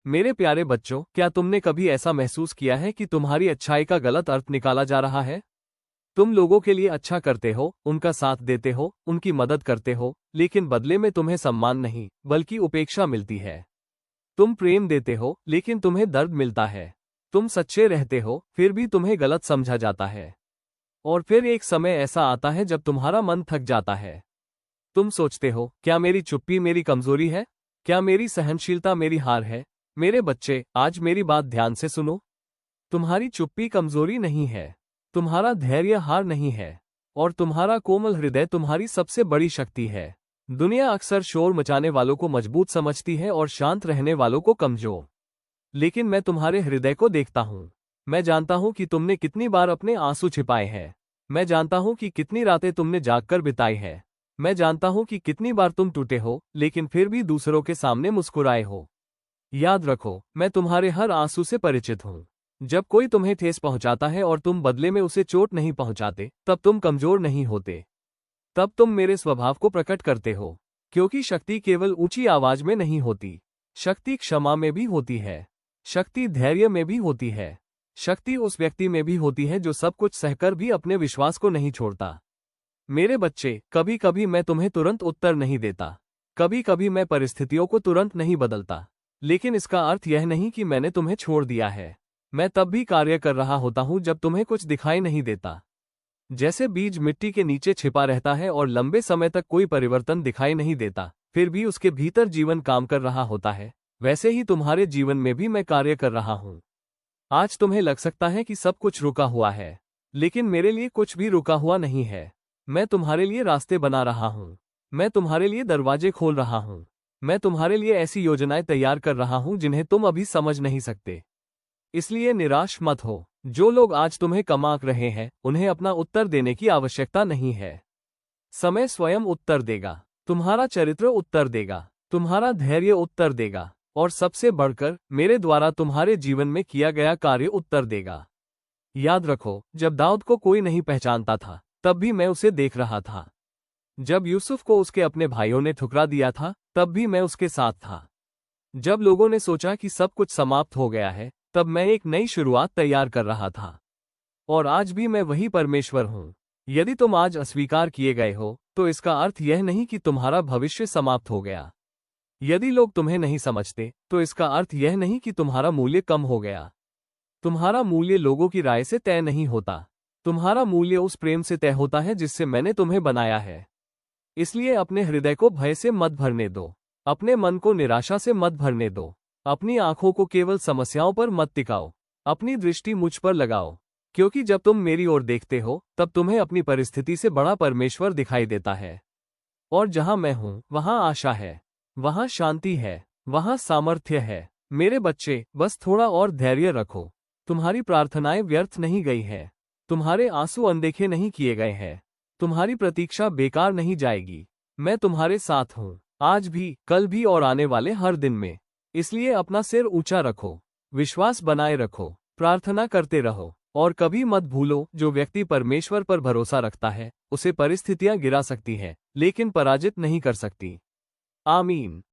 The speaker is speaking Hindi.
मेरे प्यारे बच्चों, क्या तुमने कभी ऐसा महसूस किया है कि तुम्हारी अच्छाई का गलत अर्थ निकाला जा रहा है? तुम लोगों के लिए अच्छा करते हो, उनका साथ देते हो, उनकी मदद करते हो, लेकिन बदले में तुम्हें सम्मान नहीं, बल्कि उपेक्षा मिलती है। तुम प्रेम देते हो, लेकिन तुम्हें दर्द मिलता है। तुम सच्चे रहते हो, फिर भी तुम्हें गलत समझा जाता है। और फिर एक समय ऐसा आता है जब तुम्हारा मन थक जाता है। तुम सोचते हो, क्या मेरी चुप्पी मेरी कमजोरी है? क्या मेरी सहनशीलता मेरी हार है? मेरे बच्चे, आज मेरी बात ध्यान से सुनो। तुम्हारी चुप्पी कमजोरी नहीं है। तुम्हारा धैर्य हार नहीं है। और तुम्हारा कोमल हृदय तुम्हारी सबसे बड़ी शक्ति है। दुनिया अक्सर शोर मचाने वालों को मजबूत समझती है और शांत रहने वालों को कमजोर। लेकिन मैं तुम्हारे हृदय को देखता हूँ। मैं जानता हूँ कि तुमने कितनी बार अपने आंसू छिपाए हैं। मैं जानता हूँ कि कितनी रातें तुमने जागकर बिताई है। मैं जानता हूँ कि कितनी बार तुम टूटे हो, लेकिन फिर भी दूसरों के सामने मुस्कुराए हो। याद रखो, मैं तुम्हारे हर आंसू से परिचित हूँ। जब कोई तुम्हें ठेस पहुंचाता है और तुम बदले में उसे चोट नहीं पहुंचाते, तब तुम कमजोर नहीं होते। तब तुम मेरे स्वभाव को प्रकट करते हो। क्योंकि शक्ति केवल ऊंची आवाज में नहीं होती। शक्ति क्षमा में भी होती है। शक्ति धैर्य में भी होती है। शक्ति उस व्यक्ति में भी होती है जो सब कुछ सहकर भी अपने विश्वास को नहीं छोड़ता। मेरे बच्चे, कभी कभी मैं तुम्हें तुरंत उत्तर नहीं देता। कभी कभी मैं परिस्थितियों को तुरंत नहीं बदलता। लेकिन इसका अर्थ यह नहीं कि मैंने तुम्हें छोड़ दिया है। मैं तब भी कार्य कर रहा होता हूं जब तुम्हें कुछ दिखाई नहीं देता। जैसे बीज मिट्टी के नीचे छिपा रहता है और लंबे समय तक कोई परिवर्तन दिखाई नहीं देता, फिर भी उसके भीतर जीवन काम कर रहा होता है, वैसे ही तुम्हारे जीवन में भी मैं कार्य कर रहा हूं। आज तुम्हें लग सकता है कि सब कुछ रुका हुआ है, लेकिन मेरे लिए कुछ भी रुका हुआ नहीं है। मैं तुम्हारे लिए रास्ते बना रहा हूं। मैं तुम्हारे लिए दरवाजे खोल रहा हूं। मैं तुम्हारे लिए ऐसी योजनाएं तैयार कर रहा हूं जिन्हें तुम अभी समझ नहीं सकते। इसलिए निराश मत हो। जो लोग आज तुम्हें कम आंक रहे हैं, उन्हें अपना उत्तर देने की आवश्यकता नहीं है। समय स्वयं उत्तर देगा। तुम्हारा चरित्र उत्तर देगा। तुम्हारा धैर्य उत्तर देगा। और सबसे बढ़कर, मेरे द्वारा तुम्हारे जीवन में किया गया कार्य उत्तर देगा। याद रखो, जब दाऊद को कोई नहीं पहचानता था, तब भी मैं उसे देख रहा था। जब यूसुफ को उसके अपने भाइयों ने ठुकरा दिया था, तब भी मैं उसके साथ था। जब लोगों ने सोचा कि सब कुछ समाप्त हो गया है, तब मैं एक नई शुरुआत तैयार कर रहा था। और आज भी मैं वही परमेश्वर हूँ। यदि तुम आज अस्वीकार किए गए हो, तो इसका अर्थ यह नहीं कि तुम्हारा भविष्य समाप्त हो गया। यदि लोग तुम्हें नहीं समझते, तो इसका अर्थ यह नहीं कि तुम्हारा मूल्य कम हो गया। तुम्हारा मूल्य लोगों की राय से तय नहीं होता। तुम्हारा मूल्य उस प्रेम से तय होता है जिससे मैंने तुम्हें बनाया है। इसलिए अपने हृदय को भय से मत भरने दो। अपने मन को निराशा से मत भरने दो। अपनी आंखों को केवल समस्याओं पर मत टिकाओ। अपनी दृष्टि मुझ पर लगाओ। क्योंकि जब तुम मेरी ओर देखते हो, तब तुम्हें अपनी परिस्थिति से बड़ा परमेश्वर दिखाई देता है। और जहां मैं हूं, वहां आशा है, वहां शांति है, वहां सामर्थ्य है। मेरे बच्चे, बस थोड़ा और धैर्य रखो। तुम्हारी प्रार्थनाएं व्यर्थ नहीं गई है। तुम्हारे आंसू अनदेखे नहीं किए गए हैं। तुम्हारी प्रतीक्षा बेकार नहीं जाएगी। मैं तुम्हारे साथ हूं, आज भी, कल भी और आने वाले हर दिन में। इसलिए अपना सिर ऊंचा रखो, विश्वास बनाए रखो, प्रार्थना करते रहो, और कभी मत भूलो, जो व्यक्ति परमेश्वर पर भरोसा रखता है, उसे परिस्थितियां गिरा सकती हैं, लेकिन पराजित नहीं कर सकती। आमीन।